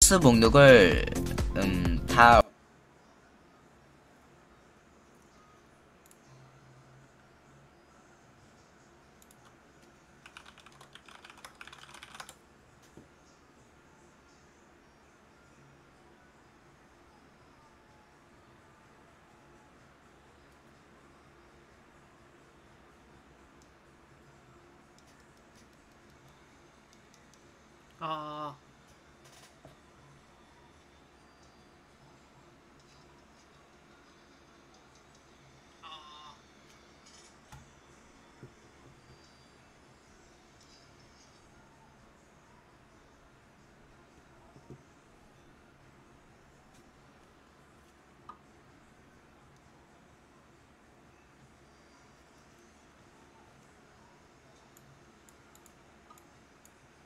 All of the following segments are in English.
소스 목록을 다 아,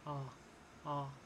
아, 아.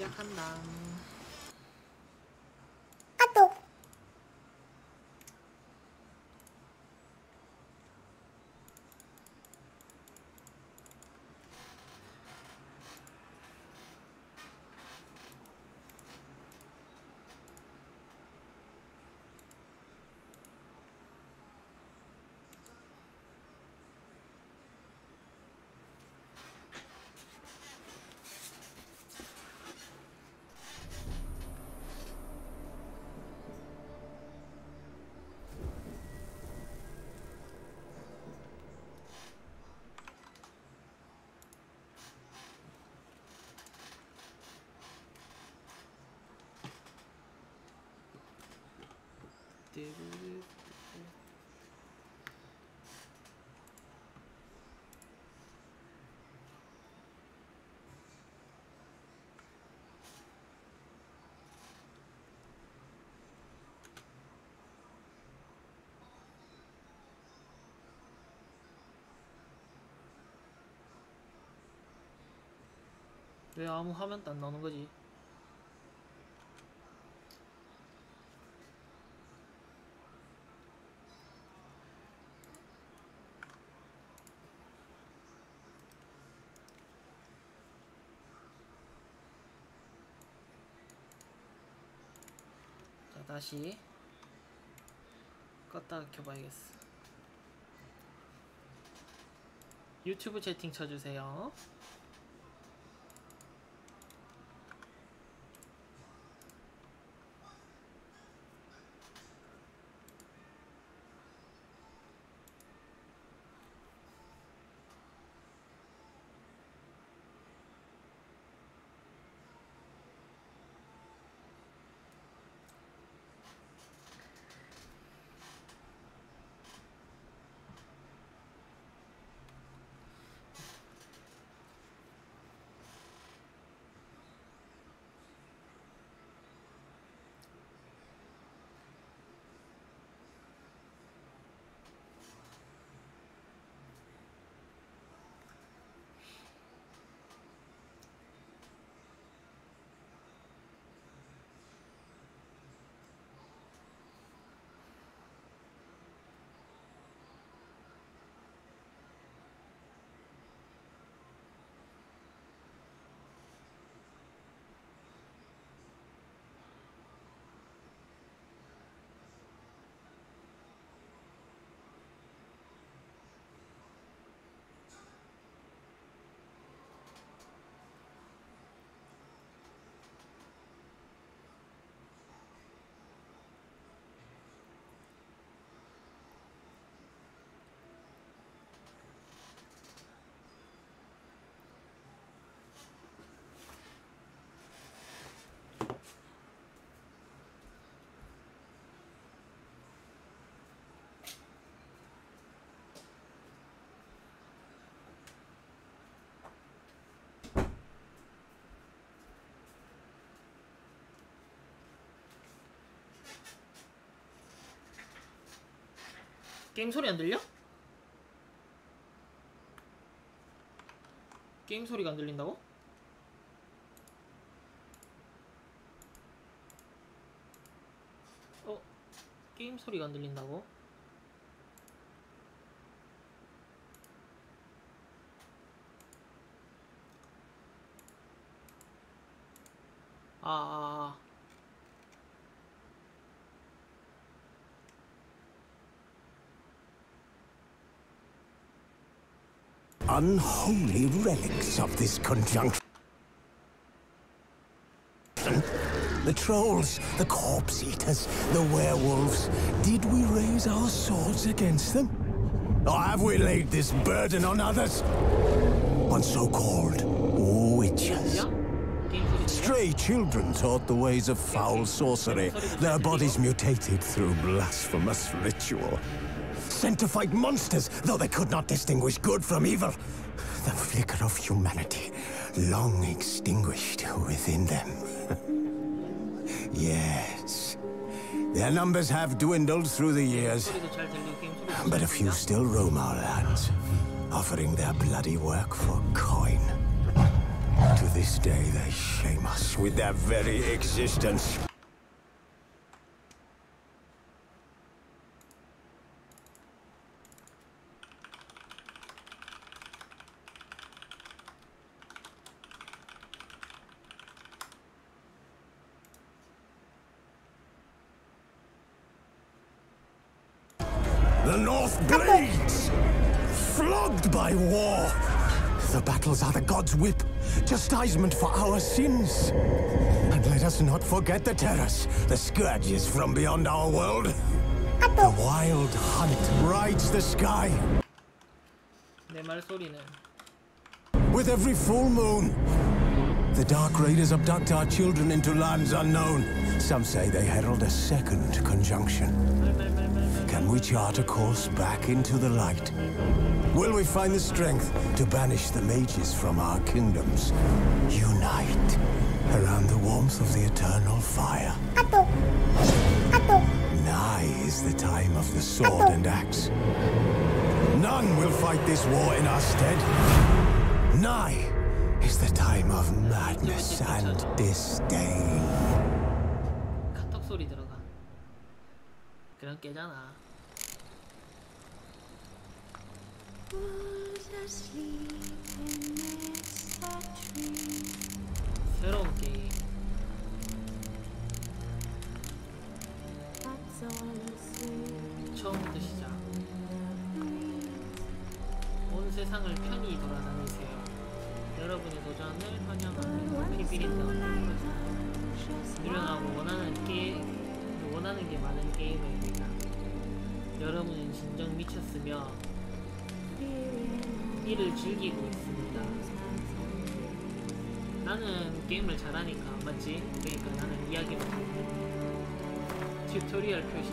시작한다. 왜 아무 화면도 안 나오는 거지? 자, 다시 껐다가 켜봐야겠어. 유튜브 채팅 쳐주세요. 게임 소리 안 들려? 게임 소리가 안 들린다고? 게임 소리가 안 들린다고? Unholy relics of this conjunction. The trolls, the corpse eaters, the werewolves. Did we raise our swords against them? Or have we laid this burden on others? On so-called witches. Stray children taught the ways of foul sorcery. Their bodies mutated through blasphemous ritual. Sent to fight monsters, though they could not distinguish good from evil. The flicker of humanity, long extinguished within them. Yes, their numbers have dwindled through the years, but a few still roam our lands, offering their bloody work for coin. To this day, they shame us with their very existence. The North bleeds, flogged by war. The battles are the gods' whip, chastisement for our sins. And let us not forget the terrors, the scourges from beyond our world. The wild hunt rides the sky. 내 말소리는 With every full moon, the Dark Raiders abduct our children into lands unknown. Some say they herald a second conjunction. Can we chart a course back into the light? Will we find the strength to banish the mages from our kingdoms? Unite around the warmth of the eternal fire. Nigh is the time of the sword and axe. None will fight this war in our stead. Nigh is the time of madness and disdain. 카톡 소리 들어가. 그럼 깨잖아. 새로운 게임. 처음부터 시작. 온 세상을 편히 돌아다니세요. 여러분의 도전을 환영하는 피비린다. 유명하고 원하는 게 많은 게이머입니다. 여러분은 진정 미쳤으며 이를 즐기고 있습니다. 나는 게임을 잘하니까, 맞지? 그러니까 나는 이야기만 하고. 튜토리얼 표시.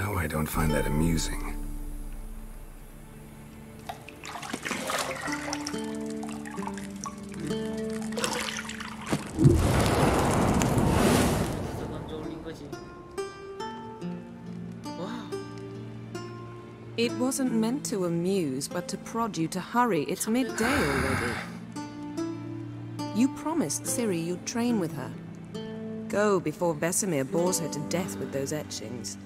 No, I don't find that amusing. 먼저 올린 거지. 와. It wasn't meant to amuse, but to prod you to hurry. It's midday already. You promised Ciri you'd train with her. Go before Vesemir bores her to death with those etchings.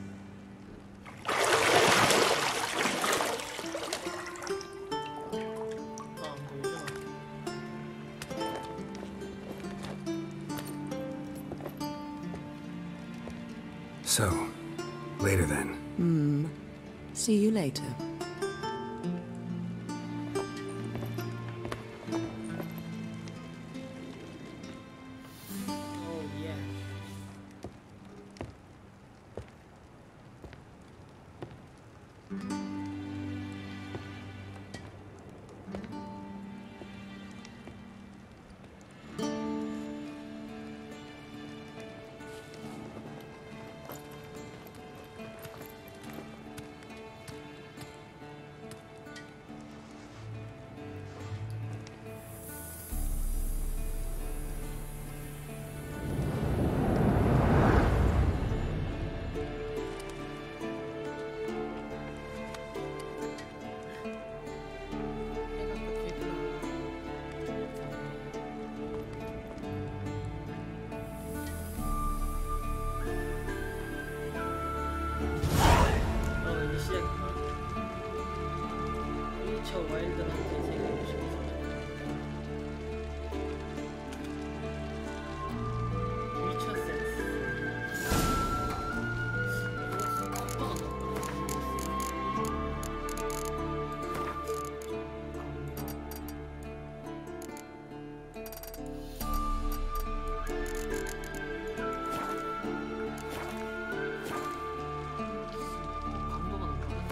So, later then. See you later. Oh yeah. 이제 시작이구나. 위쳐 와일드한테 세계를 주면서 위쳐 센스. 강도가 너무 강한데.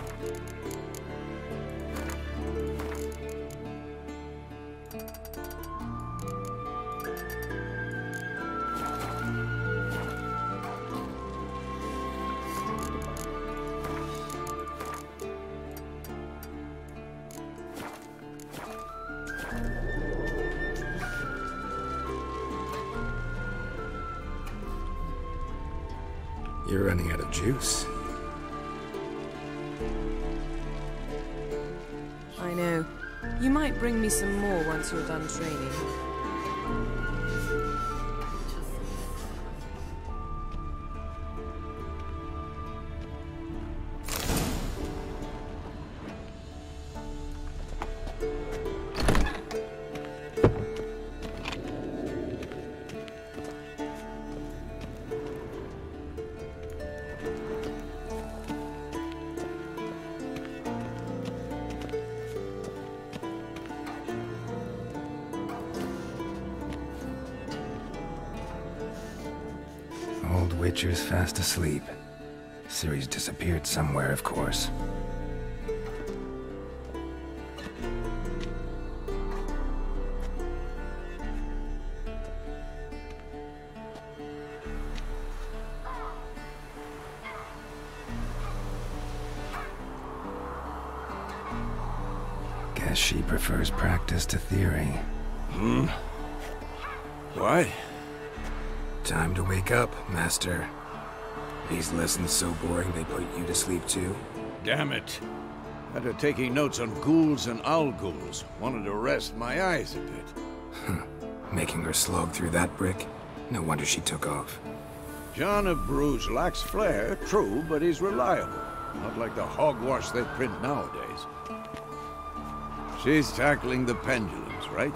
You're running out of juice. I know. You might bring me some more once you're done training. Old Witcher's fast asleep. Ciri's disappeared somewhere, of course. Guess she prefers practice to theory. What? Time to wake up, Master. These lessons so boring they put you to sleep too? Damn it. After taking notes on ghouls and owl ghouls, wanted to rest my eyes a bit. Making her slog through that brick? No wonder she took off. John of Bruges lacks flair, true, but he's reliable. Not like the hogwash they print nowadays. She's tackling the pendulums, right?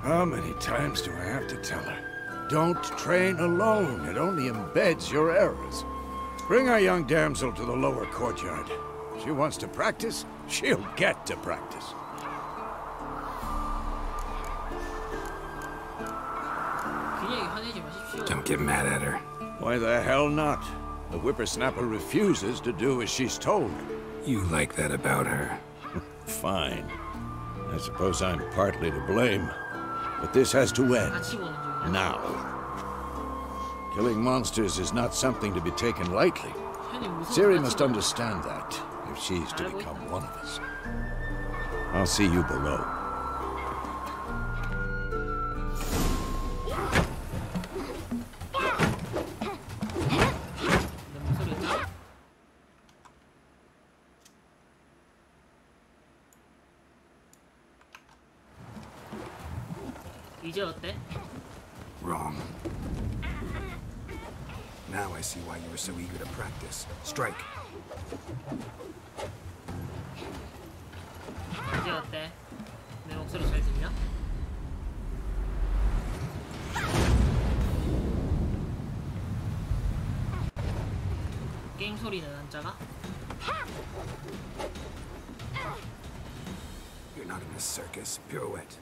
How many times do I have to tell her? Don't train alone. It only embeds your errors. Bring our young damsel to the lower courtyard. She wants to practice, she'll get to practice. 그냥 화내지 마십시오. Don't get mad at her. Why the hell not? The whippersnapper refuses to do as she's told. You like that about her. Fine. I suppose I'm partly to blame. But this has to end. 같이 보는 중이야. Now. Killing monsters is not something to be taken lightly. 현이 무서운 Ciri 거 must 같지도 understand that if she's to 알고 become 있다. one of us. I'll see you below. 내 목소리였나? 이제 어때? Wrong. Now I see why you were so eager to practice. Strike. 이제 어때? 내 목소리 잘 들려? 게임 소리는 안 작아? You're not in a circus. Pirouette.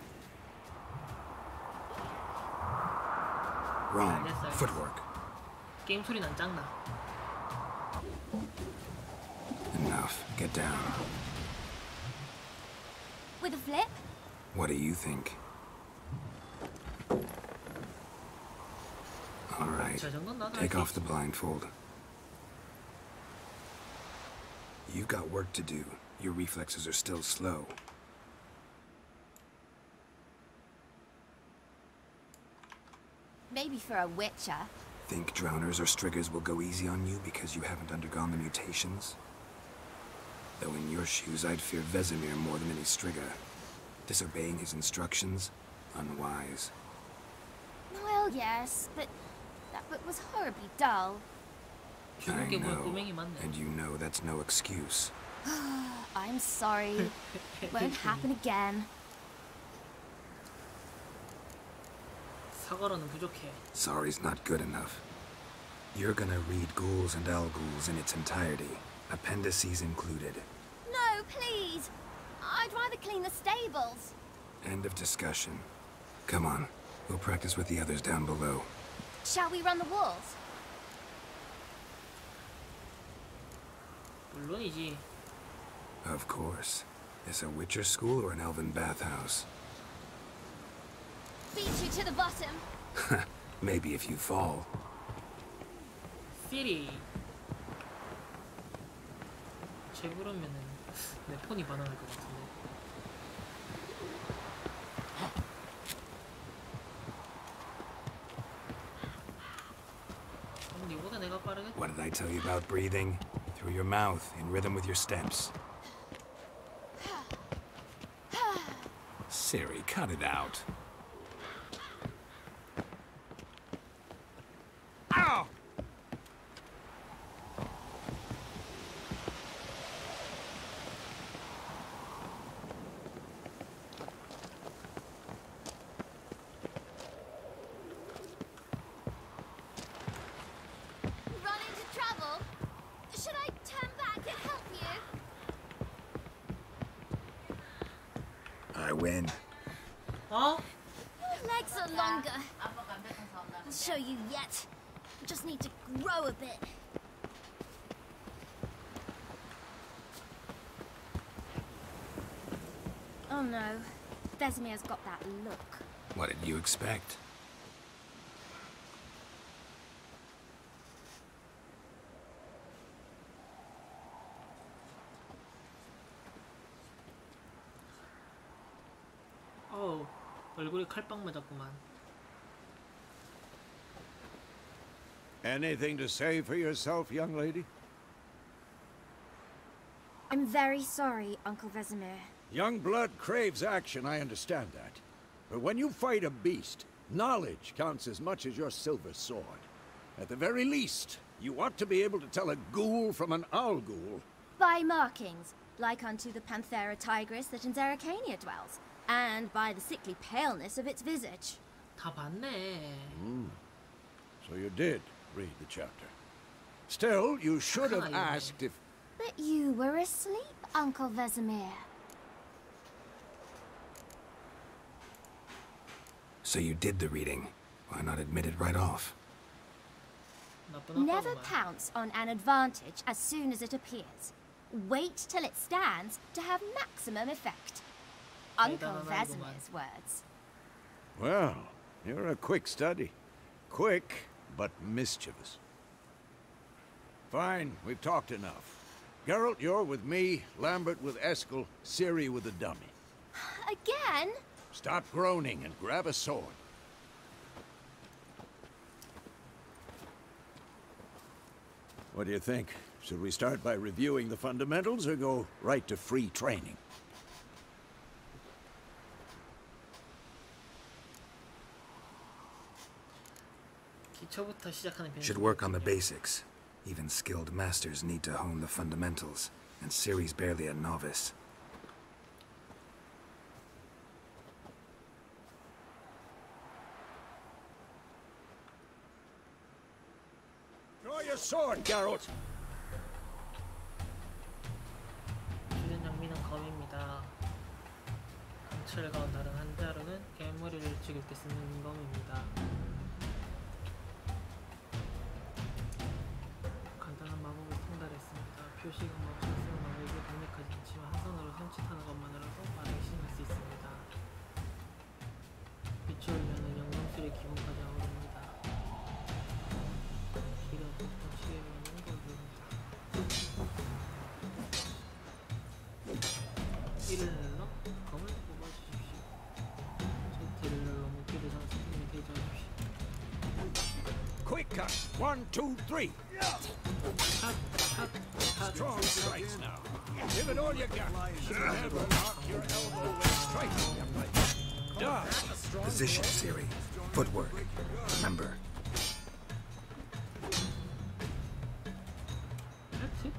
Wrong. Footwork. 게임 소리는 안 작나? Enough. Get down. With a flip? What do you think? All right. 저 정도는 나도 Take 할수 off the blindfold. You've got work to do. Your reflexes are still slow. Maybe for a witcher. Think drowners or striggers will go easy on you because you haven't undergone the mutations? Though in your shoes, I'd fear Vesemir more than any strigger. Disobeying his instructions? Unwise. Well, yes, but that book was horribly dull. I 죽은 게 뭐야, know. 꼬맹이 맞네. And you know that's no excuse. I'm sorry. It won't happen again. 사과로는 부족해. Sorry's not good enough. You're gonna read Ghouls and Al-Ghouls in its entirety, appendices included. No, please. I'd rather clean the stables. End of discussion. Come on, we'll practice with the others down below. Shall we run the walls? 물론이지. Of course. Is a Witcher school or an elven bathhouse? Beat you to the bottom. Maybe if you fall. 시리. 쟤 그러면은 내 폰이 반응할 것 같은데. 니보다 내가 빠르겠다. What did I tell you about breathing? Through your mouth, in rhythm with your steps. Ciri, cut it out. Ow! Run into trouble? Should I turn back and help you? I win. 어? Your legs are longer. I'll show you yet. You just need to grow a bit. Oh no. Vesemir's got that look. What did you expect? 어우, 얼굴이 칼빵 맞았구만. Anything to say for yourself, young lady? I'm very sorry, Uncle Vesemir. Young blood craves action, I understand that. But when you fight a beast, knowledge counts as much as your silver sword. At the very least, you ought to be able to tell a ghoul from an owl-ghoul. By markings, like unto the Panthera tigris that in Zeracania dwells, and by the sickly paleness of its visage. 다 봤네. So you did read the chapter. Still, you should have you asked if... But you were asleep, Uncle Vesemir. So you did the reading. Why not admit it right off? 나쁜 Never 아빠구만. pounce on an advantage as soon as it appears. Wait till it stands to have maximum effect. Uncle 대단한 Vesemir's words. Well, you're a quick study. Quick, but mischievous. Fine, we've talked enough. Geralt, you're with me, Lambert with Eskel, Ciri with the dummy. Again? Stop groaning and grab a sword. What do you think? Should we start by reviewing the fundamentals or go right to free training? 기초부터 시작하는 Should work on the basics. Even skilled masters need to hone the fundamentals, and Ciri's barely a novice. Draw your sword, Geralt! 주된 장비는 검입니다. 강철과 다른 한자로는 괴물을 죽일 때 쓰는 검입니다. 간단한 마법을 통달했습니다. 표식은 마법을 마법에게 강력하지 않지만 한 손으로 손짓하는 것만으로도 빠르게 실행할 수 있습니다. 빛을 울면은 영웅술의 기본까지 오릅니다. 길은 보통 시계로는 걸립니다. 1을 눌러 검을 뽑아주십시오. Z를 눌러 목표 대상 스팀에 대조하십시오. Quick cut! 1, 2, 3! Strong strikes now. Give it all you got. Never knock your elbow when striking. Done. Position, Ciri. Footwork. Remember. 그렇지?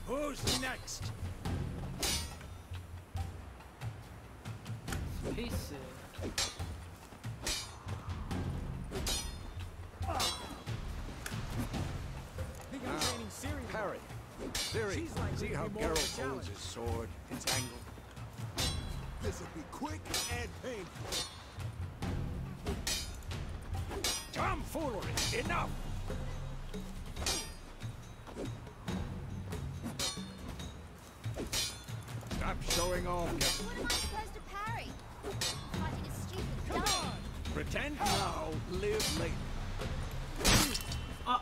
Who's next? 스페이스. Parry. Ciri, see how Geralt holds his sword? It's angled. This'll be quick and painful. Tomfoolery! Enough! Stop showing off, Geralt. What am I supposed to parry? Fighting a stupid dog. Pretend now, live later. 아!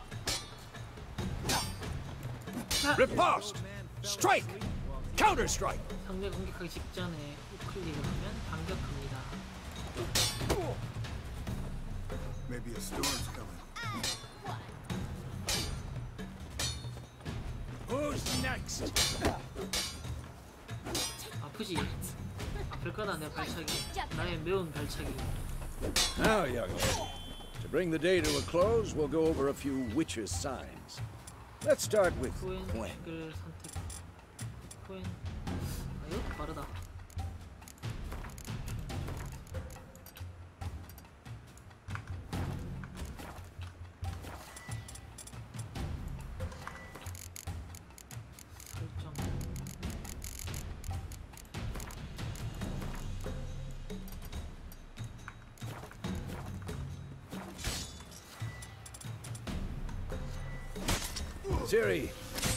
Riposte! Strike! Counter-strike! 상대 공격하기 직전에 우클릭을 하면 반격합니다. Maybe a storm's coming. Who's next? 아프지? 아플 거다 내 발차기. 나의 매운 발차기. Now, young lady. To bring the day to a close, we'll go over a few witches' signs. Let's start with 후엔 Gwen. 축을 선택. 후엔. 아, 이것도 빠르다. 설정. Ciri,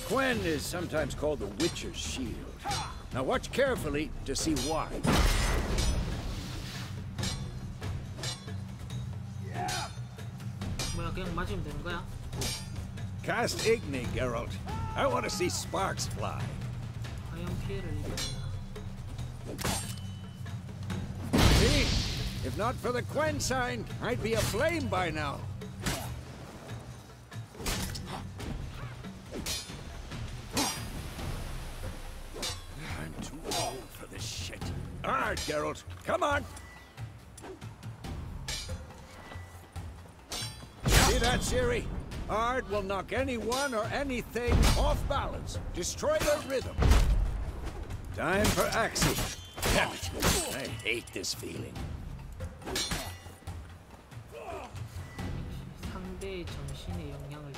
Gwen is sometimes called the Witcher's Shield. Now watch carefully to see why. 뭐야 그냥 맞으면 되는 거야? Cast Igni, Geralt. I want to see sparks fly. 과연 피해를 입었나? See? If not for the Gwen sign, I'd be aflame by now. I'm too old for this shit. All right, Geralt. Come on. See that, Ciri? Ard will knock anyone or anything off balance. Destroy their rhythm. Time for Axie. Damn it. I hate this feeling. 상대의 정신에 영향을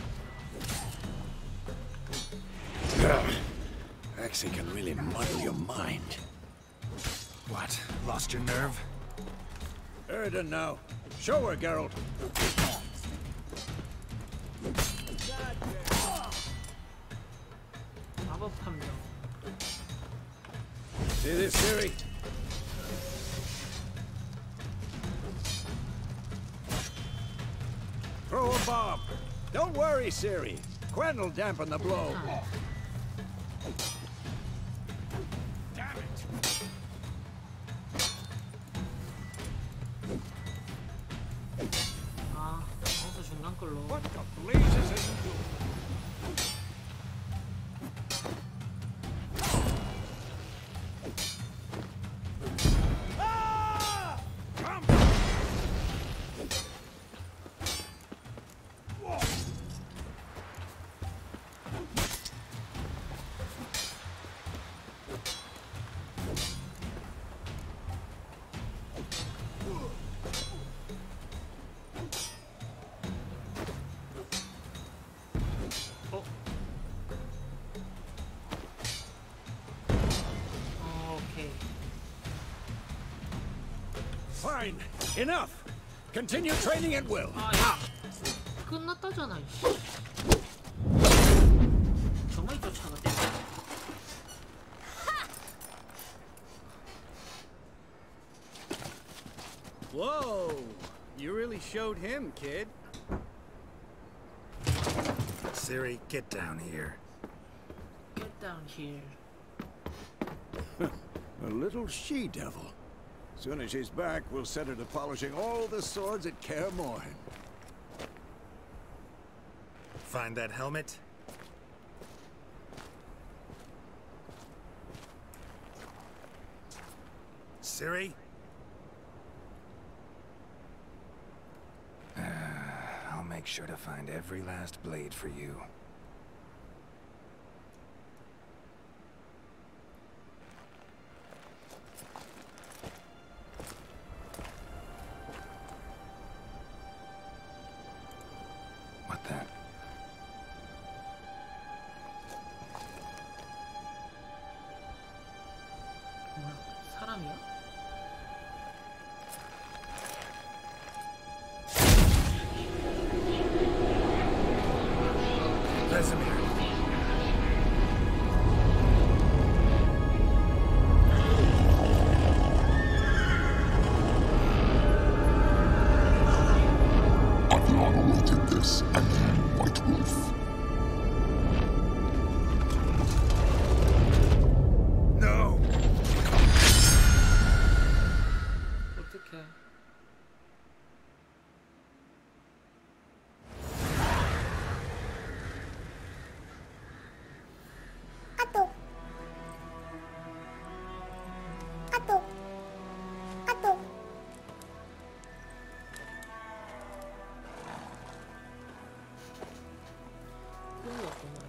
Axie can really muddle your mind. What? Lost your nerve? Erden now. Show her, Geralt. 마법 탐정. See this, Siri? Throw a bomb. Don't worry, Siri. Quen will dampen the blow. Damn it! 아, 어서 중간 걸로. What the blazes is it doing? 오케이. Fine. Enough. Continue training at will. 아, 야! 끝났다잖아, 이씨. 정말 쫓아가대. Whoa! You really showed him, kid. Siri, get down here. Get down here. A little she-devil. Soon as she's back, we'll set her to polishing all the swords at Kaer Morhen. Find that helmet? Siri? I'll make sure to find every last blade for you. What then? 뭐야, 사람이야? Vesemir. Adriano did this, and you, White Wolf. No! 어떡해. 끝났구나.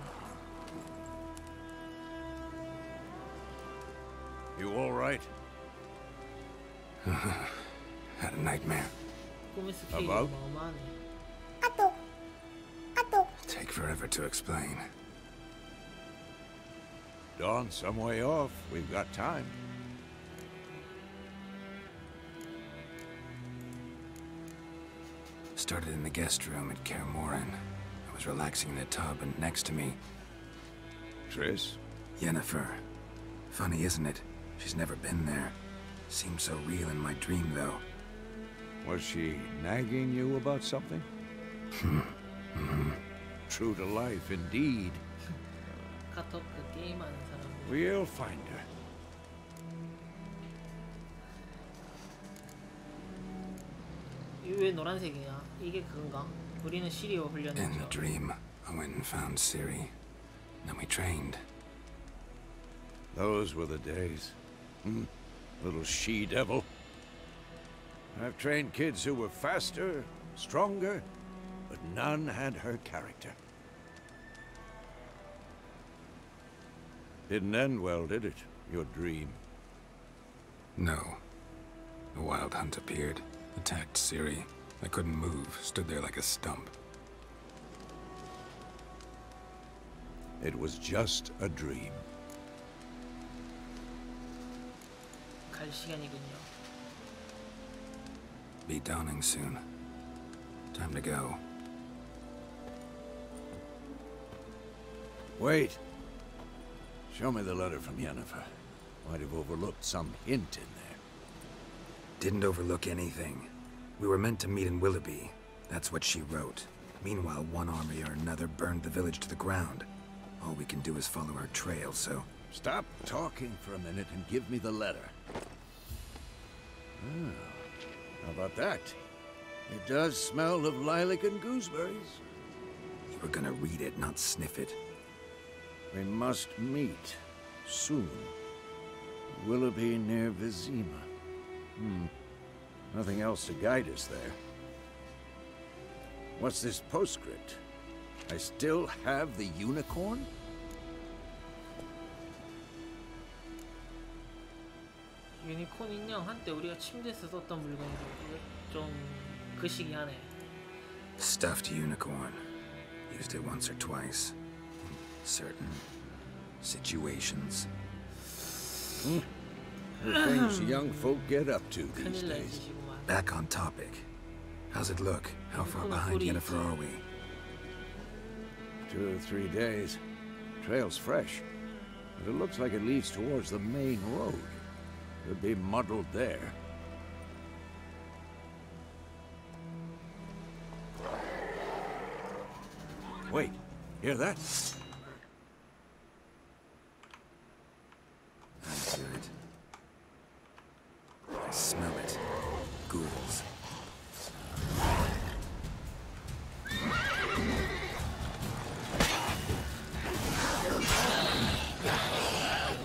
You all right? Had a nightmare. 꿈의 스케일이 About? 어마어마하네. Take forever to explain. Dawn's some way off. We've got time. Started in the guest room at Kaer Morhen. I was relaxing in a tub, and next to me, Triss? Yennefer. Funny, isn't it? She's never been there. Seemed so real in my dream, though. Was she nagging you about something? True to life, indeed. 카톡 그 게임하는 사람들. We'll find her. 이게 왜 노란색이야? 이게 그건가? 우리는 시리오 In the 훈련했죠. dream, I went and found Ciri. Then we trained. Those were the days. Little she-devil. I've trained kids who were faster, stronger, but none had her character. Didn't end well, did it? Your dream? No. The Wild Hunt appeared, attacked Ciri. I couldn't move, stood there like a stump. It was just a dream. 갈 시간이군요. Be dawning soon. Time to go. Wait. Show me the letter from Yennefer. Might have overlooked some hint in there. Didn't overlook anything. We were meant to meet in Willoughby. That's what she wrote. Meanwhile, one army or another burned the village to the ground. All we can do is follow her trail, so... Stop talking for a minute and give me the letter. Ah, how about that? It does smell of lilac and gooseberries. You were gonna read it, not sniff it. We must meet soon. Willoughby near Vizima. Nothing else to guide us there. What's this postscript? I still have the unicorn? 유니콘 인형 한때 우리가 침대에서 썼던 물건이고 좀 그 시기하네. Stuffed unicorn. Used it once or twice. Certain situations. The things young folk get up to these 큰일 날 days. 짓이구만. Back on topic. How's it look? How far behind Yennefer are we? 2 or 3 days. Trail's fresh, but it looks like it leads towards the main road. Could be muddled there. Wait, hear that? I hear it. I smell it. Ghouls.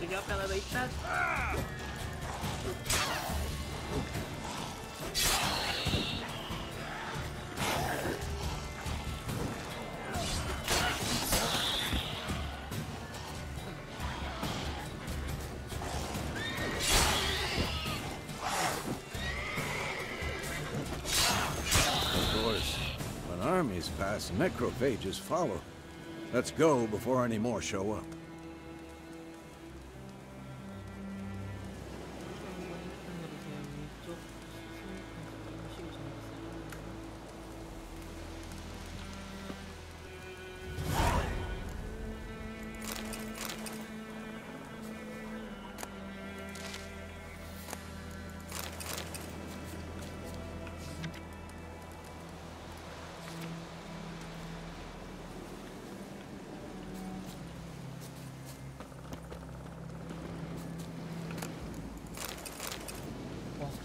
여기 앞에 하나 더 있다. Armies pass, necrophages follow. Let's go before any more show up.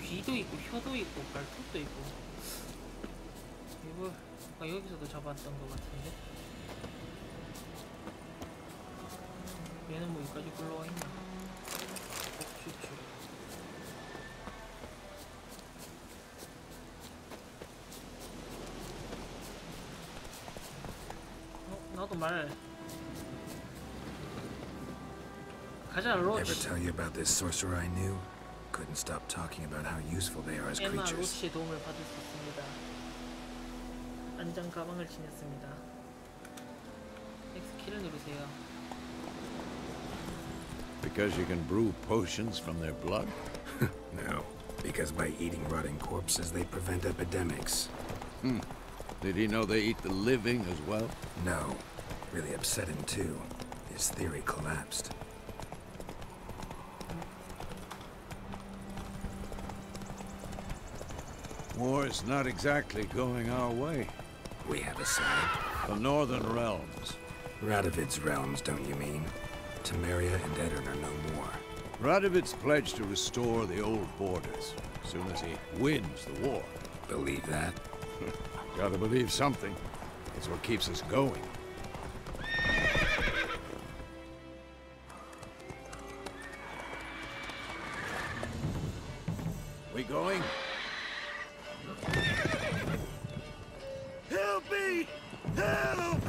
귀도 있고 혀도 있고 발톱도 있고 이걸 아까 여기서도 잡았던 것 같은데 얘는 뭐 여기까지 굴러와 있나? 추추 나도 말 가자 로치. Ever tell you about this sorcerer I knew? Couldn't stop talking about how useful they are as 에마 creatures. 로치의 도움을 받을 수 있습니다. 안장 가방을 지녔습니다. X키를 누르세요. Because you can brew potions from their blood? No, because by eating rotting corpses they prevent epidemics. Did he know they eat the living as well? No, really upset him too. His theory collapsed. War's not exactly going our way. We have a side. The Northern Realms. Radovid's realms, don't you mean? Temeria and Edirn are no more. Radovid's pledged to restore the old borders as soon as he wins the war. Believe that? Gotta believe something. It's what keeps us going. We going? Help me! Help!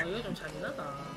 이거 좀 잔인하다.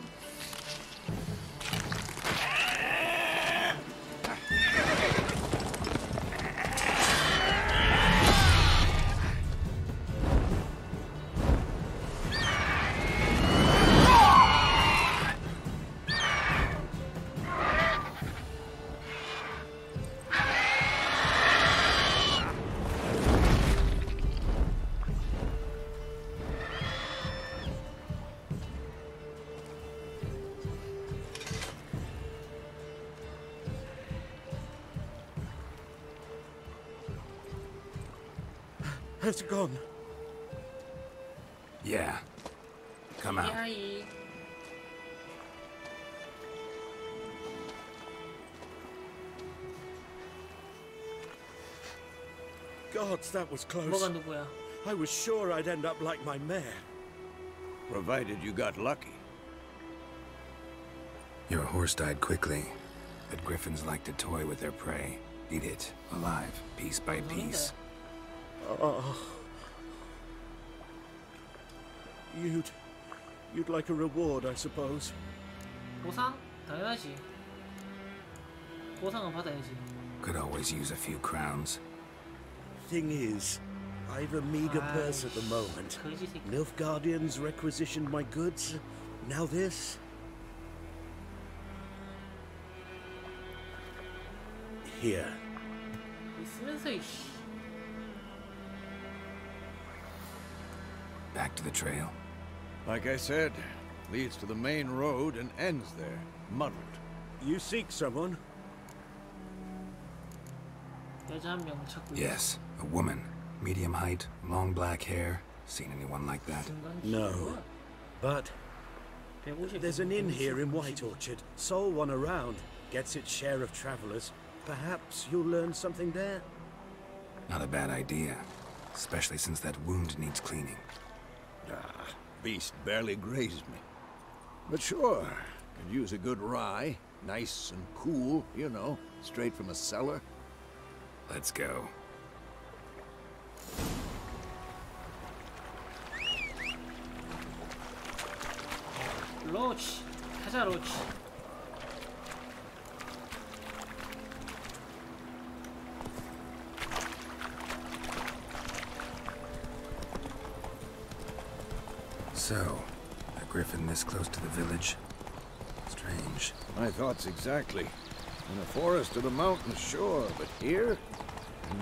Has it gone? Yeah. Come out. 야이. Gods, that was close. 뭐가 누구야? I was sure I'd end up like my mare. Provided you got lucky. Your horse died quickly, but griffins like to toy with their prey. Eat it, alive, piece by piece. Oh. You'd like a reward, I suppose. 보상? 당연하지. 보상은 받아야지. Could always use a few crowns. Thing is, I've a meager purse at the moment. 거지 새끼. Nilfgaardians requisitioned my goods. Now this. Here. 있으면서 이씨. Back to the trail. Like I said, leads to the main road and ends there, muddled. You seek someone? 여자 한 명 찾고 있어. Yes, a woman. Medium height, long black hair. Seen anyone like that? No. But there's an inn here in White Orchard. Sole one around. Gets its share of travelers. Perhaps you'll learn something there? Not a bad idea. Especially since that wound needs cleaning. Ah, beast barely grazed me. But sure, could use a good rye. Nice and cool, you know, straight from a cellar. Let's go. 로치. 가자 로치. So, a griffin this close to the village? Strange. My thoughts exactly. In the forest or the mountains, sure, but here?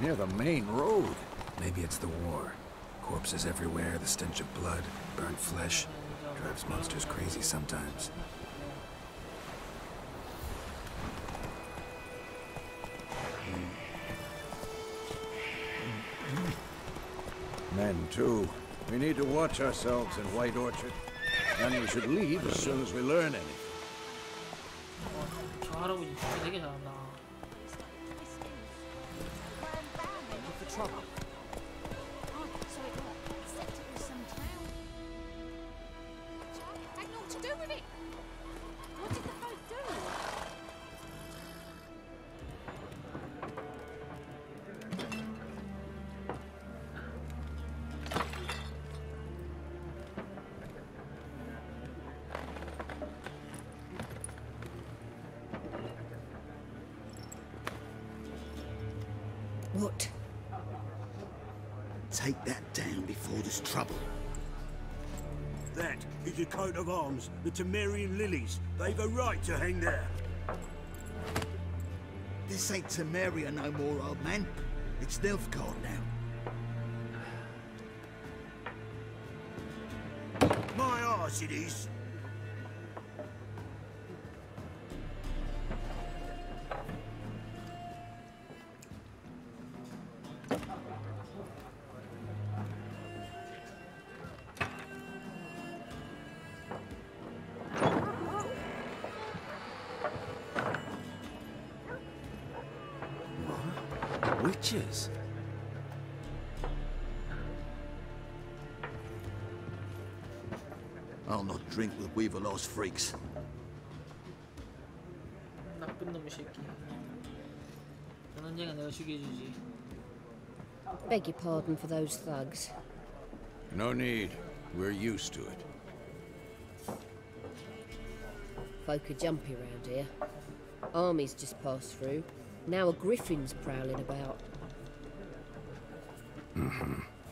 Near the main road. Maybe it's the war. Corpses everywhere, the stench of blood, burnt flesh. Drives monsters crazy sometimes. Men, too. We need to watch ourselves in White Orchard. And we should leave as soon as we learn anything. 저 할아버지 진짜 되게 잘한다. What? Take that down before there's trouble. That is a coat of arms, the Temerian lilies. They've a right to hang there. This ain't Temeria no more, old man. It's Nilfgaard now. My arse it is. Witches? I'll not drink with Weaverlost freaks. 나쁜 놈의 새끼. 전 언젠가 내가 죽여주지. Beg your pardon for those thugs. No need. We're used to it. Folk are jumpy round here. Armies just passed through. Now a griffin's prowling about.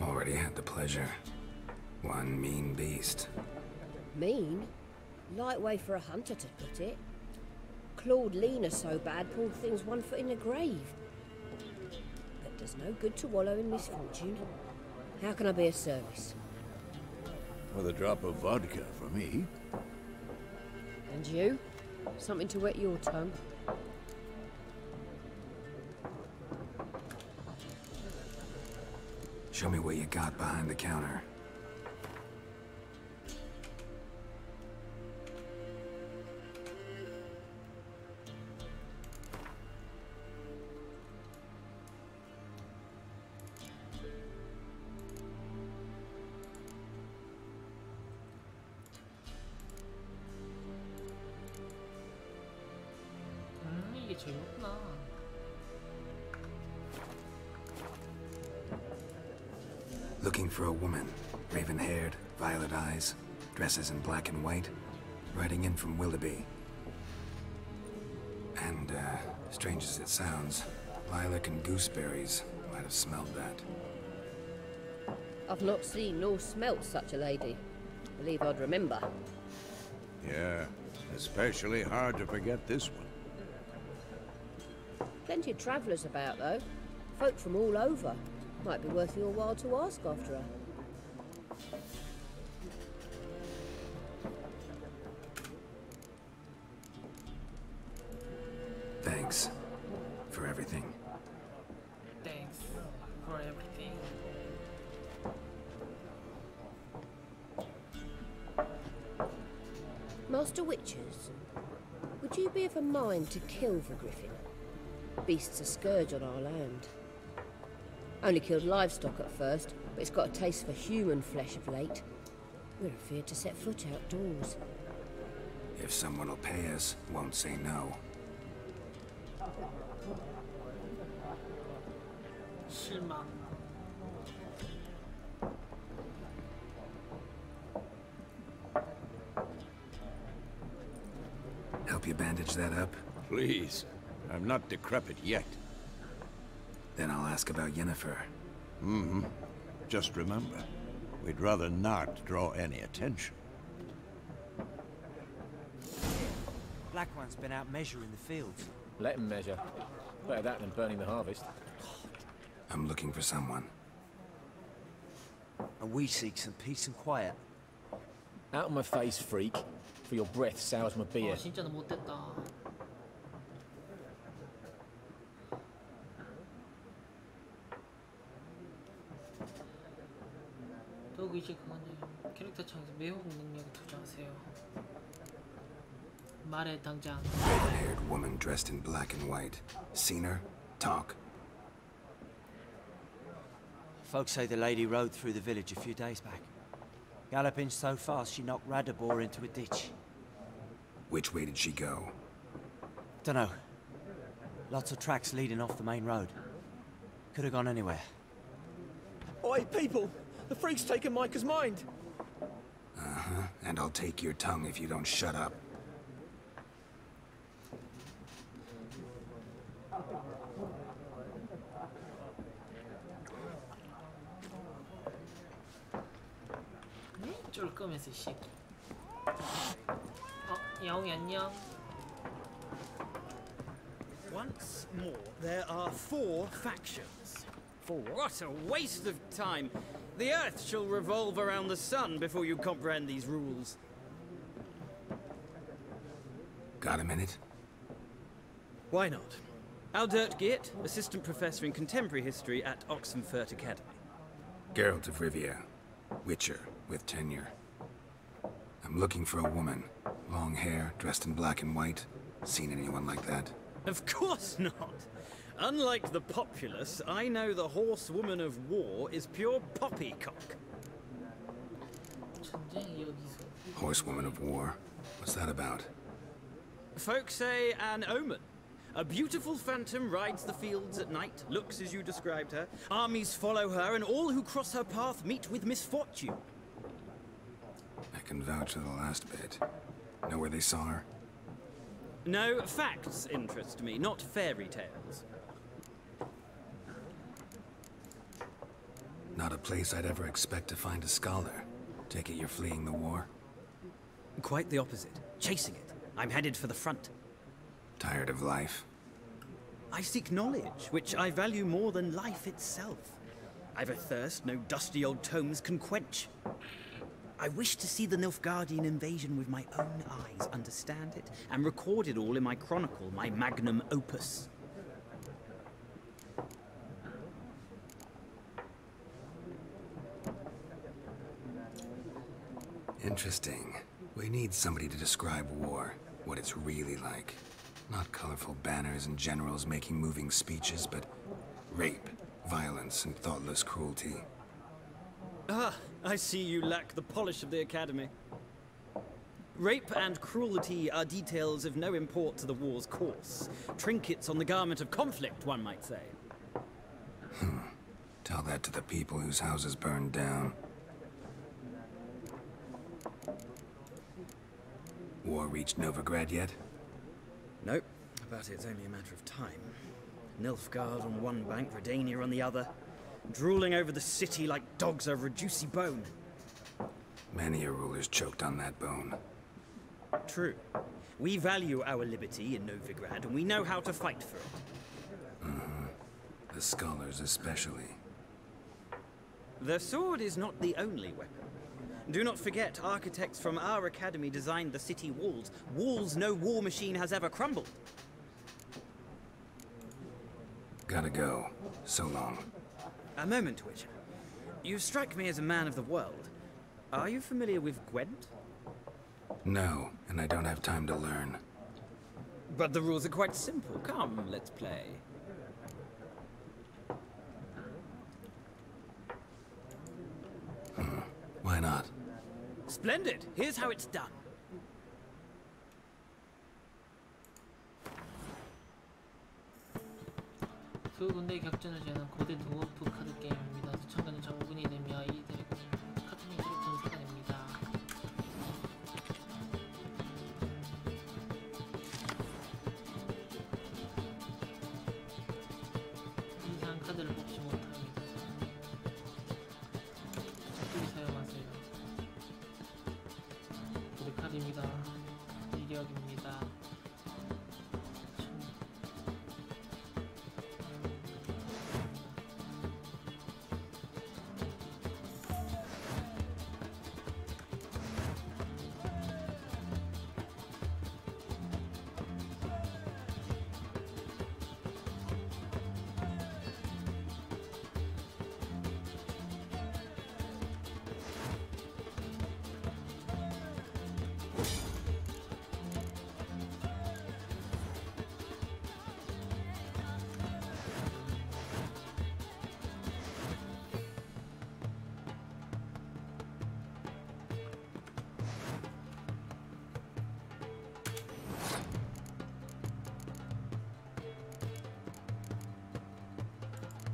Already had the pleasure. One mean beast. Mean? Light way for a hunter to put it. Clawed Lena so bad, poor thing's 1 foot in the grave. But does no good to wallow in misfortune. How can I be of service? With a drop of vodka for me. And you? Something to wet your tongue? Show me what you got behind the counter. 이게 재밌구나. Looking for a woman. Raven-haired, violet eyes, dresses in black and white. Writing in from Willoughby. And, strange as it sounds, lilac and gooseberries might have smelled that. I've not seen nor smelt such a lady. Believe I'd remember. Yeah, especially hard to forget this one. Plenty of travellers about, though. Folk from all over. Might be worth your while to ask after her. Thanks for everything. Thanks for everything. Master Witchers, would you be of a mind to kill the griffin? Beast's a scourge on our land. Only killed livestock at first, but it's got a taste for human flesh of late. We're afeard to set foot outdoors. If someone will pay us, won't say no. 실망. Help you bandage that up? Please. I'm not decrepit yet. Then I'll ask about Yennefer. Mm-hmm. Just remember, we'd rather not draw any attention. Black One's been out measuring the fields. Let him measure. Better that than burning the harvest. I'm looking for someone. And we seek some peace and quiet. Out of my face, freak. For your breath sours my beer. 진짜 못됐다. 더욱 이제 그거는 캐릭터 창에서 매혹 능력을 투자하세요. 말해 당장. Raven-haired woman dressed in black and white. Seen her? Talk. Folks say the lady rode through the village a few days back. Galloping so fast she knocked Radabor into a ditch. Which way did she go? Dunno. Lots of tracks leading off the main road. Could have gone anywhere. Oi, people! The freak's taken Micah's mind! Uh-huh. And I'll take your tongue if you don't shut up. 쫄 끄면서 이 새끼. 야옹이 안녕. Once more, there are 4 factions. For what a waste of time! The Earth shall revolve around the sun before you comprehend these rules. Got a minute? Why not? Aldert Geert, Assistant Professor in Contemporary History at Oxenfurt Academy. Geralt of Rivia. Witcher, with tenure. I'm looking for a woman. Long hair, dressed in black and white. Seen anyone like that? Of course not! Unlike the populace, I know the horsewoman of war is pure poppycock. Horsewoman of war? What's that about? Folks say an omen. A beautiful phantom rides the fields at night, looks as you described her. Armies follow her, and all who cross her path meet with misfortune. I can vouch for the last bit. Know where they saw her? No, facts interest me, not fairy tales. Not a place I'd ever expect to find a scholar. Take it you're fleeing the war? Quite the opposite. Chasing it. I'm headed for the front. Tired of life? I seek knowledge, which I value more than life itself. I've a thirst no dusty old tomes can quench. I wish to see the Nilfgaardian invasion with my own eyes, understand it, and record it all in my chronicle, my magnum opus. Interesting. We need somebody to describe war, what it's really like. Not colorful banners and generals making moving speeches, but rape, violence, and thoughtless cruelty. Ah, I see you lack the polish of the Academy. Rape and cruelty are details of no import to the war's course. Trinkets on the garment of conflict, one might say. Tell that to the people whose houses burned down. War reached Novigrad yet? Nope, but it's only a matter of time. Nilfgaard on one bank, Redania on the other, drooling over the city like dogs over a juicy bone. Many a ruler's choked on that bone. True. We value our liberty in Novigrad, and we know how to fight for it. The scholars especially. The sword is not the only weapon. Do not forget, architects from our academy designed the city walls. Walls no war machine has ever crumbled. Gotta go. So long. A moment, Witcher. You strike me as a man of the world. Are you familiar with Gwent? No, and I don't have time to learn. But the rules are quite simple. Come, let's play. Why not? Splendid! Here's how it's done. 두 군데의 격전을 제한 고대 드워프 카드 게임입니다. 수천가는 장군이 되며 이 드래곤 카트닝 전사가 됩니다. 이상 카드를 뽑지 못합니다. 적극이 사용하세요. 고대 카드입니다. 이력입니다.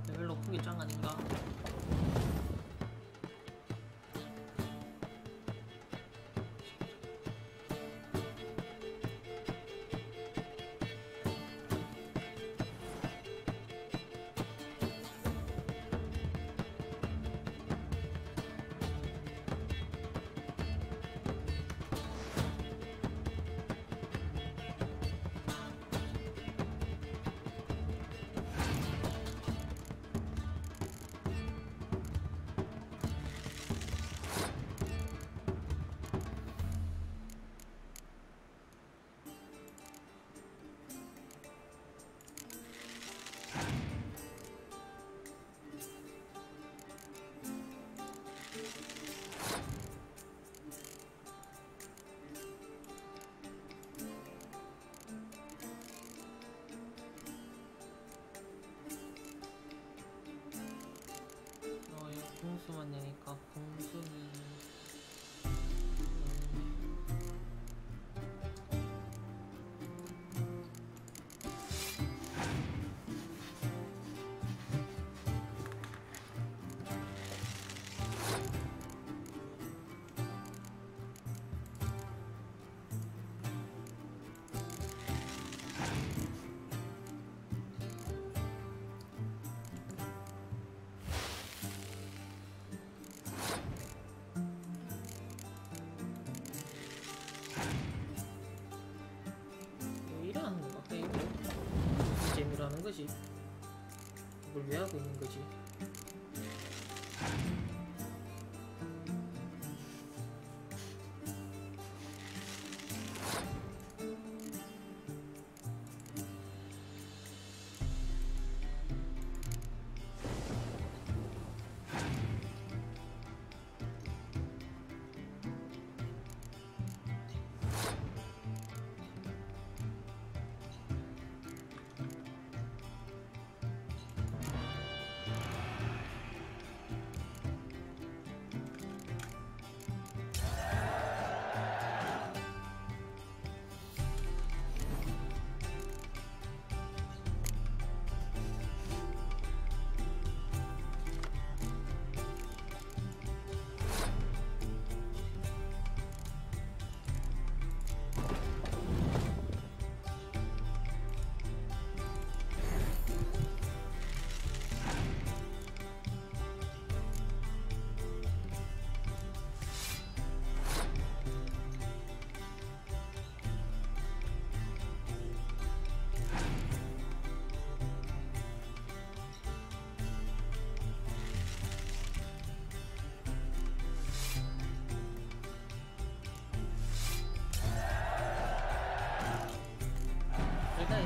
레벨 높은 게 짱 아닌가? 이거 공수만 내니까 공수는 일하는 거 같아. 이거 무슨 재미로 하는 거지? 이걸 왜 하고 있는 거지?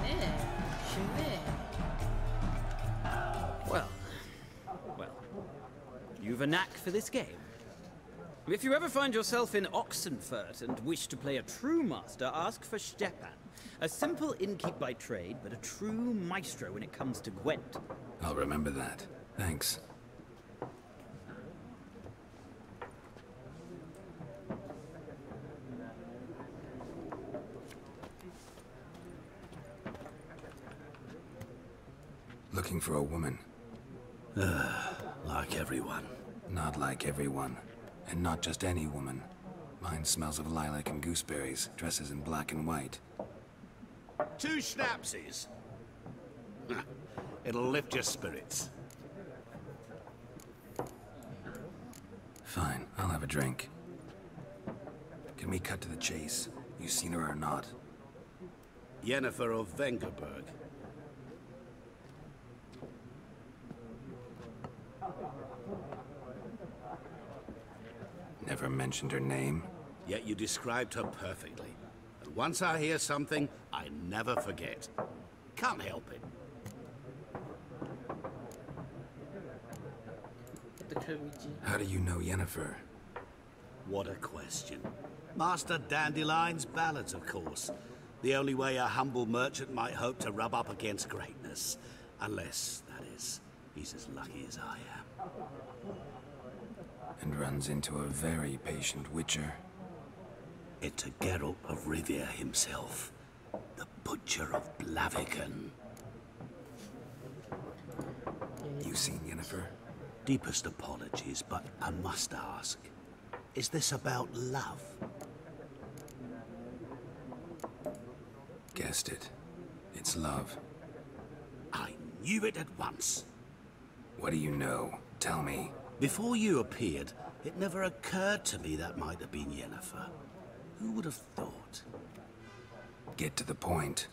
아니네. 쉽네. Well, you've a knack for this game. If you ever find yourself in Oxenfurt and wish to play a true master, ask for Stepan. A simple innkeep by trade, but a true maestro when it comes to Gwent. I'll remember that. Thanks. Looking for a woman. Like everyone. Not like everyone. And not just any woman. Mine smells of lilac and gooseberries, dresses in black and white. 2 schnapsies. It'll lift your spirits. Fine, I'll have a drink. Can we cut to the chase? You seen her or not? Yennefer of Vengerberg. Never mentioned her name. Yet you described her perfectly. And once I hear something, I never forget. Can't help it. How do you know Yennefer? What a question. Master Dandelion's ballads, of course. The only way a humble merchant might hope to rub up against greatness. Unless, that is, he's as lucky as I am. And runs into a very patient witcher. It's a Geralt of Rivia himself. The Butcher of Blaviken. You seen Yennefer? Deepest apologies, but I must ask. Is this about love? Guessed it. It's love. I knew it at once. What do you know? Tell me. Before you appeared, it never occurred to me that might have been Yennefer. Who would have thought? Get to the point.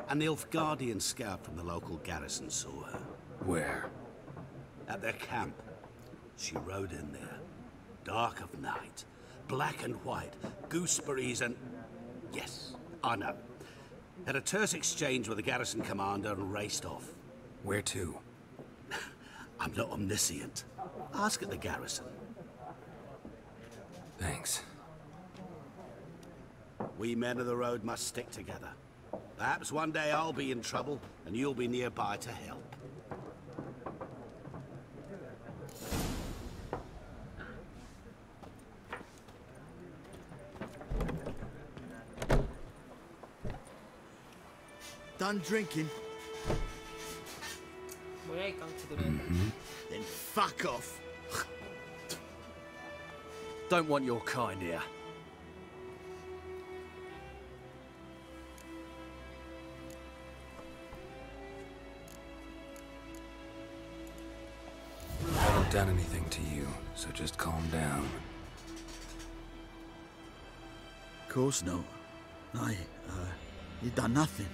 An Nilfgaardian scout from the local garrison saw her. Where? At their camp. She rode in there. Dark of night. Black and white. Gooseberries and... Yes, I know. Had a terse exchange with the garrison commander and raced off. Where to? I'm not omniscient. Ask at the garrison. Thanks. We men of the road must stick together. Perhaps one day I'll be in trouble, and you'll be nearby to help. Done drinking? 뭐야 이 깡치들은? Then fuck off. Don't want your kind here. I haven't done anything to you, so just calm down. Of course not. You done nothing.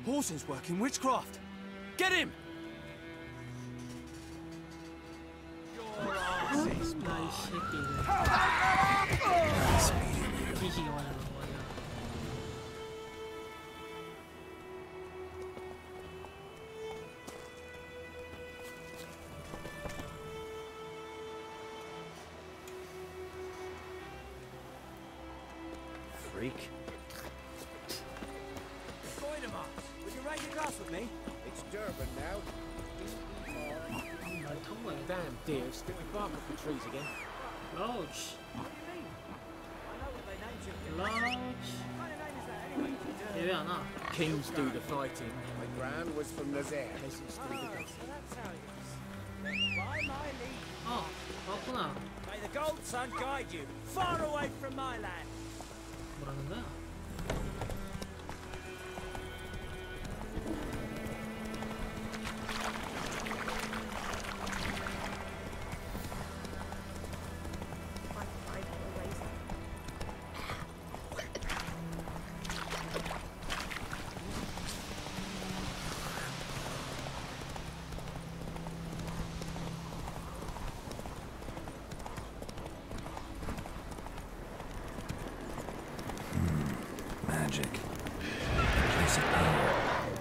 Horson's working witchcraft. Get him! 나이 새끼들. 뒤지게 말하는 거야. Freak. Would you raise your glass with me? It's Durban now. Damn deer, stick the bark off the trees again. Loach. Loach. 얘 왜 안 와? Kings do the fighting. My gran was from Nazaire. Peasants do the dusting. 왔구나. May the gold sun guide you far away from my land. 뭐라는 거야? Magic. Place of power.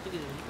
어떻게 되니?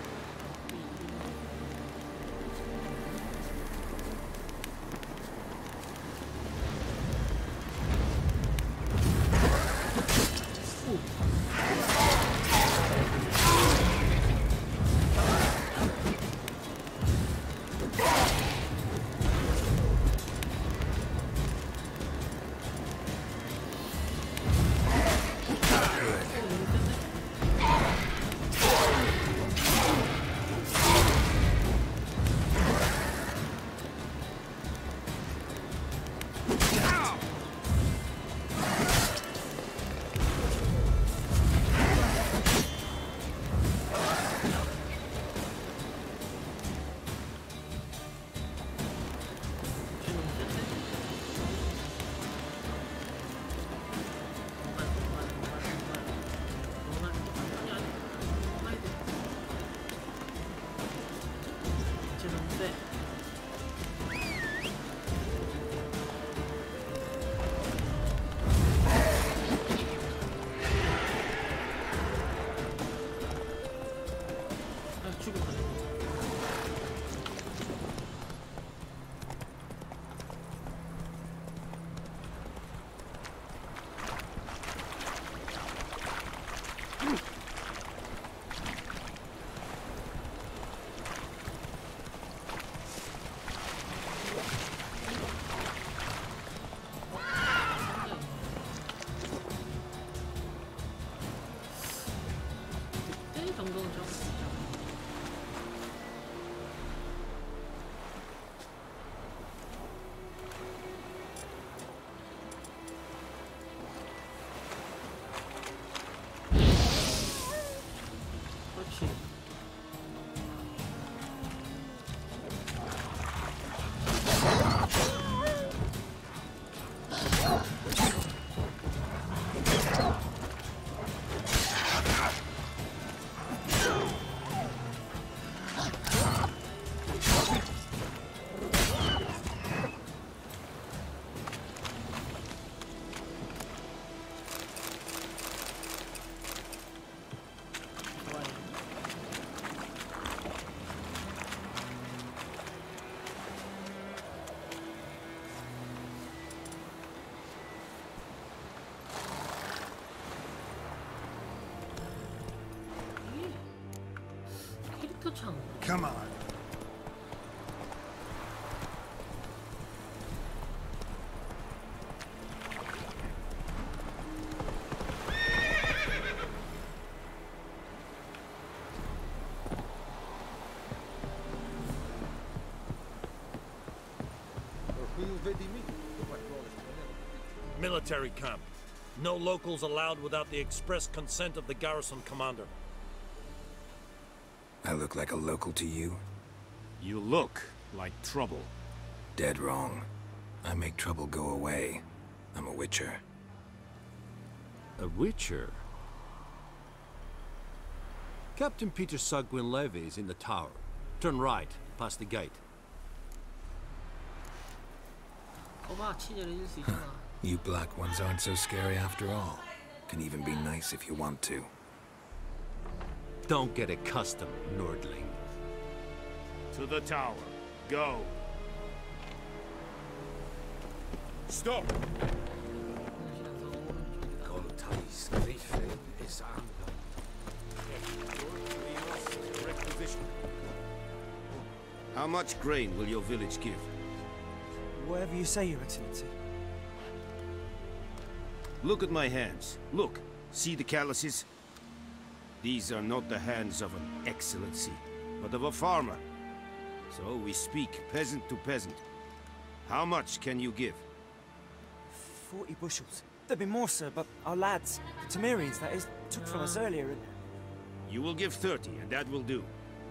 Come on. Military camp. No locals allowed without the express consent of the garrison commander. I look like a local to you? You look like trouble. Dead wrong. I make trouble go away. I'm a witcher. A witcher? Captain Peter Sagwin Levy is in the tower. Turn right, past the gate. You black ones aren't so scary after all. Can even be nice if you want to. Don't get accustomed, Nordling. To the tower. Go. Stop! How much grain will your village give? Whatever you say, Your Excellency. Look at my hands. Look. See the calluses? These are not the hands of an excellency, but of a farmer. So we speak peasant to peasant. How much can you give? 40 bushels. There'd be more, sir, but our lads, the Temerians, that is, took from us earlier and... You will give 30, and that will do.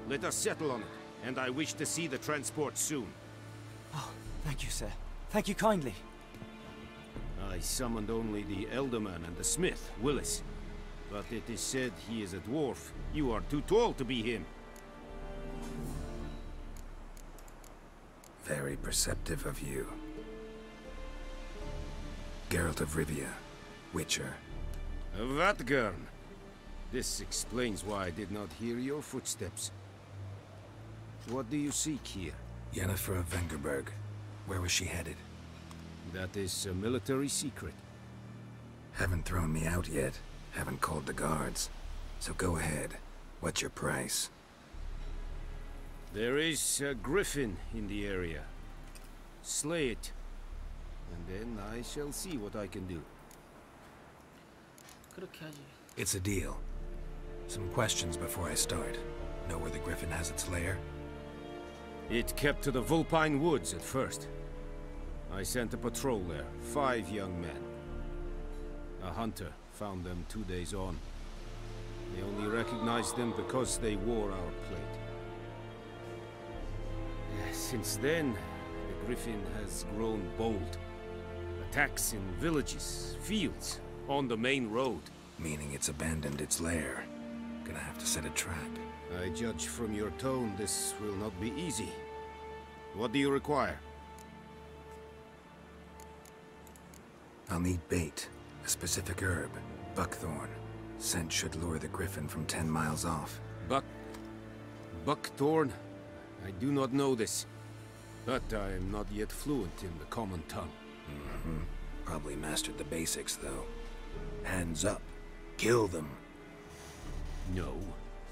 Let us settle on it, and I wish to see the transport soon. Oh, thank you, sir. Thank you kindly. I summoned only the Elderman and the smith, Willis. But it is said he is a dwarf. You are too tall to be him. Very perceptive of you. Geralt of Rivia, Witcher. Vatgern. This explains why I did not hear your footsteps. What do you seek here? Yennefer of Vengerberg. Where was she headed? That is a military secret. Haven't thrown me out yet. Haven't called the guards. So go ahead. What's your price? There is a griffin in the area. Slay it. And then I shall see what I can do. 그렇게 하지. It's a deal. Some questions before I start. Know where the griffin has its lair? It kept to the Vulpine Woods at first. I sent a patrol there, 5 young men. A hunter found them 2 days on. They only recognized them because they wore our plate. Since then, the griffin has grown bold. Attacks in villages, fields, on the main road. Meaning it's abandoned its lair. Gonna have to set a trap. I judge from your tone this will not be easy. What do you require? I'll need bait. A specific herb. Buckthorn. Scent should lure the griffin from 10 miles off. Buckthorn? I do not know this. But I am not yet fluent in the common tongue. Mm-hmm. Probably mastered the basics, though. Hands up. Kill them. No.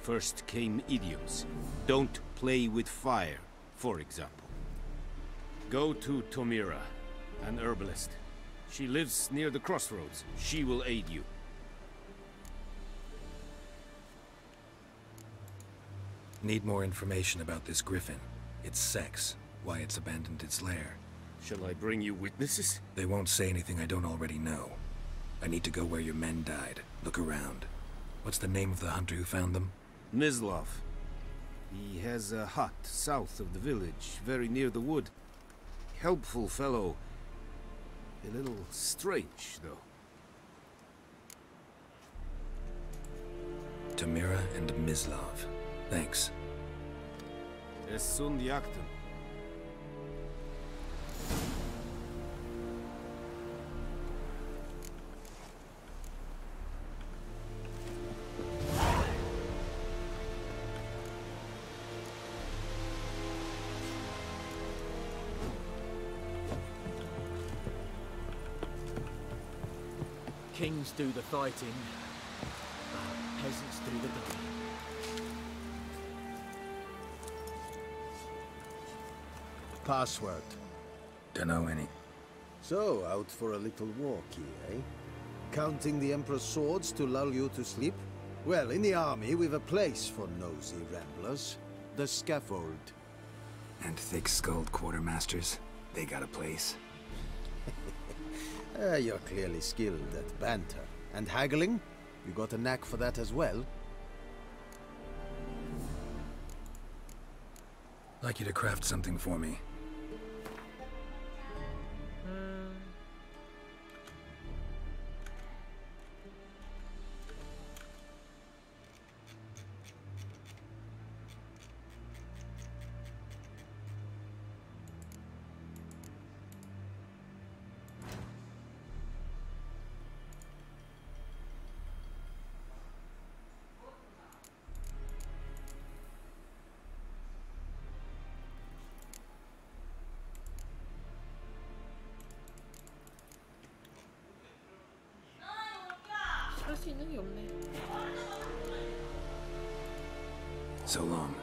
First came idioms. Don't play with fire, for example. Go to Tomira, an herbalist. She lives near the crossroads. She will aid you. Need more information about this griffin. Its sex. Why it's abandoned its lair. Shall I bring you witnesses? They won't say anything I don't already know. I need to go where your men died. Look around. What's the name of the hunter who found them? Mislav. He has a hut south of the village, very near the wood. Helpful fellow. A little strange, though. Tamira and Mislav. Thanks. Es sunt jagten. Kings do the fighting, peasants do the dying. Password. Dunno any. So, out for a little walkie, eh? Counting the Emperor's swords to lull you to sleep? Well, in the army, we've a place for nosy ramblers. The scaffold. And thick-skulled quartermasters? They got a place. You're clearly skilled at banter. And haggling? You got a knack for that as well? Like you to craft something for me. 할 수 있는 게 없네. So long.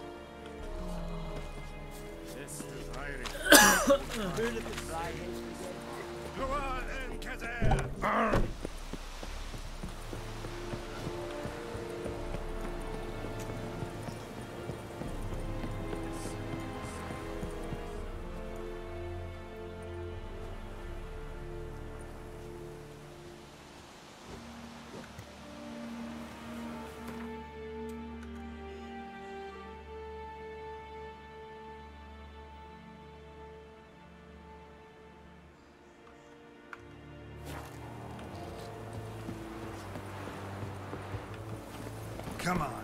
Come on.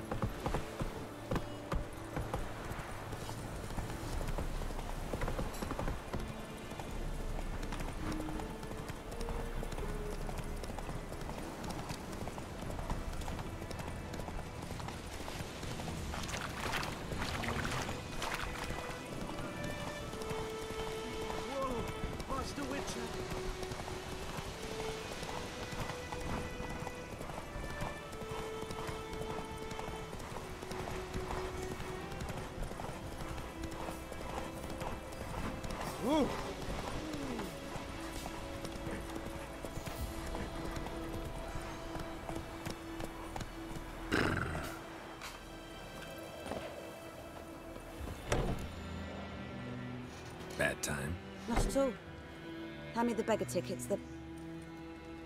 Bad time? Not at all. Hand me the beggar tickets, the...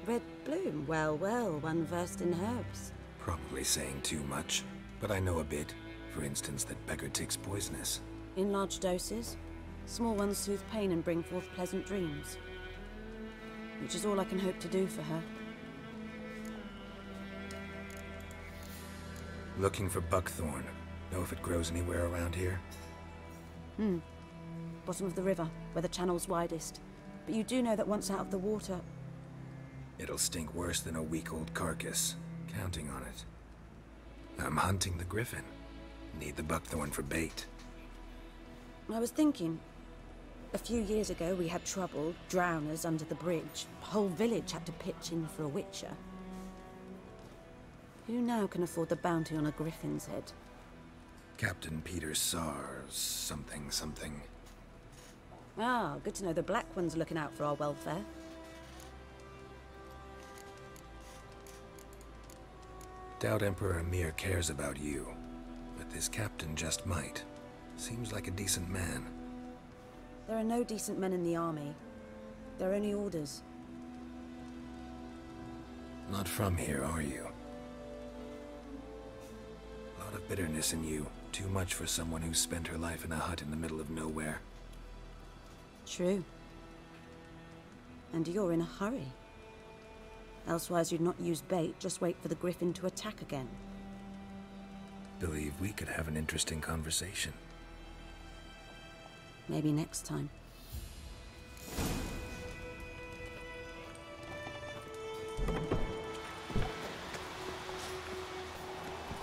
Red bloom. Well, well, one versed in herbs. Probably saying too much, but I know a bit. For instance, that beggar tick's poisonous. In large doses. Small ones soothe pain and bring forth pleasant dreams. Which is all I can hope to do for her. Looking for buckthorn. Know if it grows anywhere around here? Bottom of the river, where the channel's widest. But you do know that once out of the water... It'll stink worse than a week-old carcass. Counting on it. I'm hunting the griffin. Need the buckthorn for bait. I was thinking... A few years ago we had trouble, drowners under the bridge. The whole village had to pitch in for a witcher. Who now can afford the bounty on a griffin's head? Captain Peter Sars, something. Ah, good to know the Black One's looking out for our welfare. Doubt Emperor Emir cares about you, but this captain just might. Seems like a decent man. There are no decent men in the army. There are only orders. Not from here, are you? A lot of bitterness in you. Too much for someone who spent her life in a hut in the middle of nowhere. True. And you're in a hurry. Elsewise you'd not use bait, just wait for the griffin to attack again. Believe we could have an interesting conversation. Maybe next time.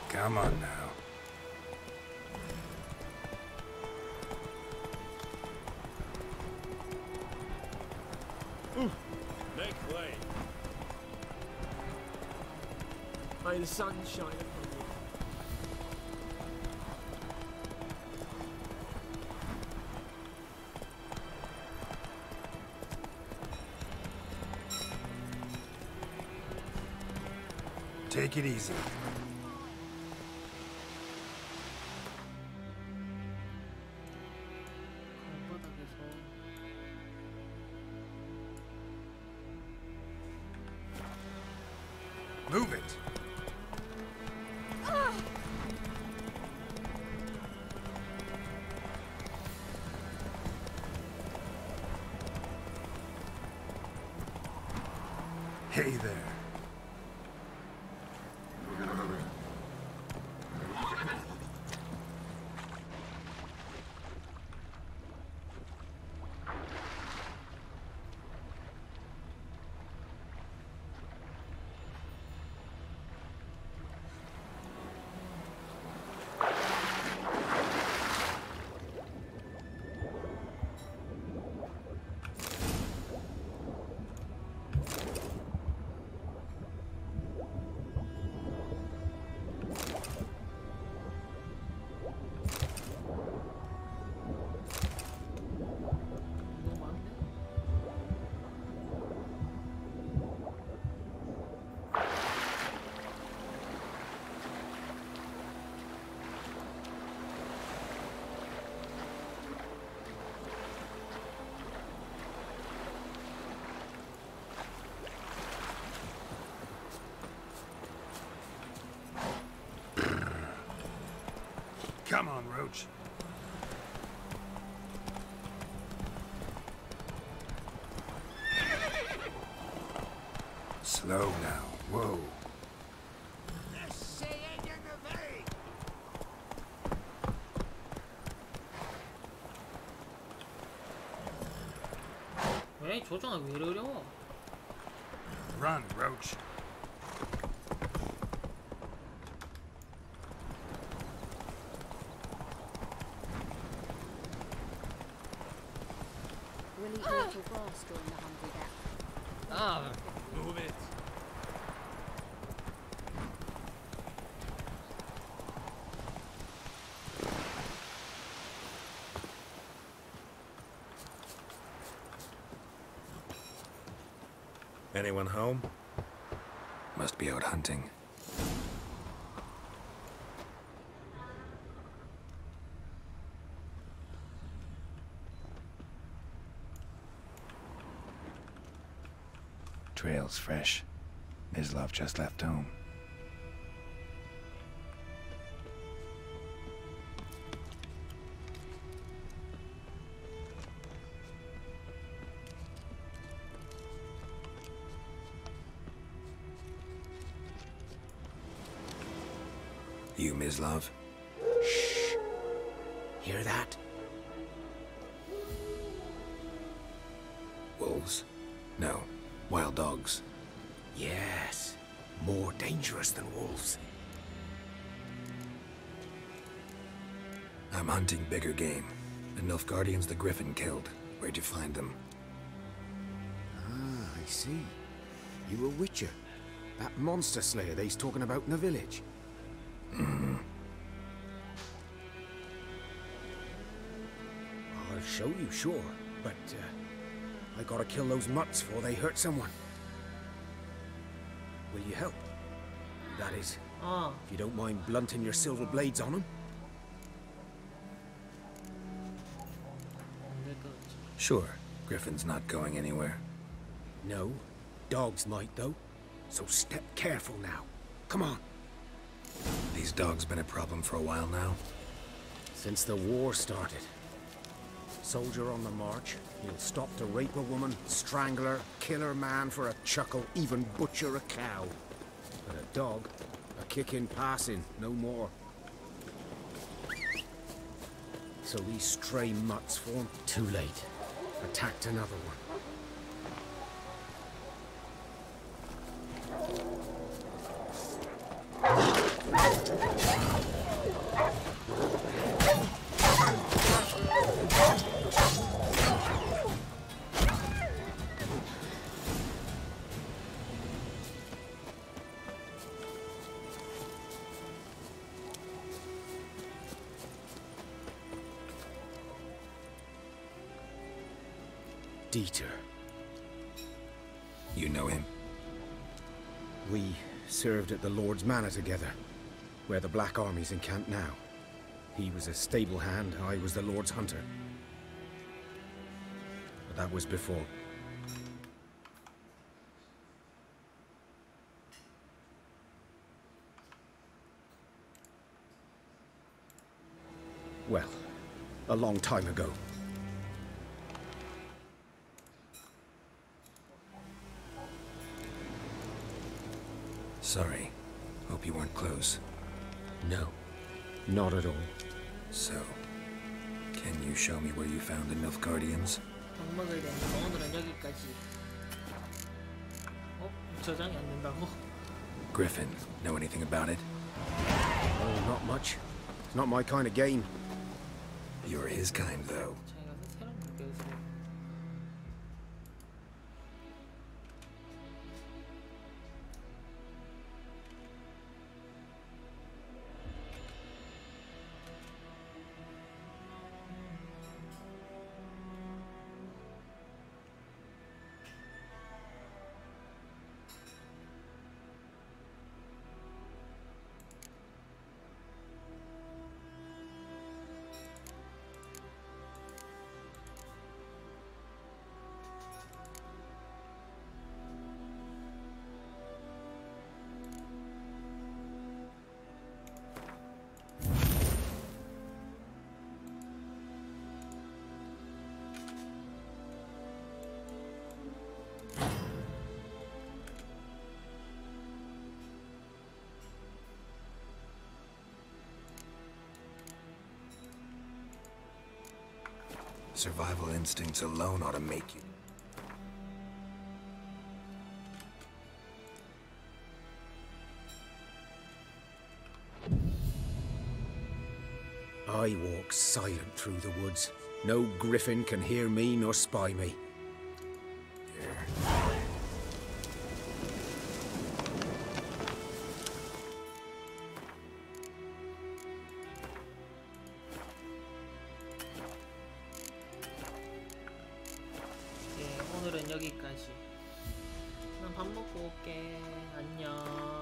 Come on now. Make way. May the sun shine upon you. Take it easy. Move it. Hey there. Come on, Roach. Slow now. Whoa. 왜 조정아 왜 이래 어려워? Run, Roach. We'll eat little grass during the hungry gap. Ah, move it. Anyone home? Must be out hunting. Trail's fresh. Mislav just left home. You, Mislav? Shh. Hear that? Wolves? No. Wild dogs. Yes. More dangerous than wolves. I'm hunting bigger game. The Nilfgaardians the Griffin killed. Where'd you find them? Ah, I see. You a witcher. That monster slayer they's talking about in the village. Mm-hmm. I'll show you, sure. But, I gotta kill those mutts before they hurt someone. Will you help? That is, if you don't mind blunting your silver blades on them. Sure. Griffin's not going anywhere. No. Dogs might, though. So step careful now. Come on. These dogs been a problem for a while now? Since the war started. Soldier on the march, he'll stop to rape a woman, strangle her, kill her man for a chuckle, even butcher a cow. But a dog, a kick in passing, no more. So these stray mutts form too late. Attacked another one. Dieter. You know him? We served at the Lord's Manor together, where the Black Army's encamped now. He was a stable hand, I was the Lord's hunter. But that was before. Well, a long time ago. Sorry. Hope you weren't close. No, not at all. So, can you show me where you found the Nilfgaardians? 먹어야 되니까 오늘은 여기까지. 저장이 안 된다고? Griffin, know anything about it? Oh, not much. It's not my kind of game. You're his kind, though. Survival instincts alone ought to make you. I walk silent through the woods. No griffin can hear me nor spy me. 오늘은 여기까지. 난 밥 먹고 올게. 안녕.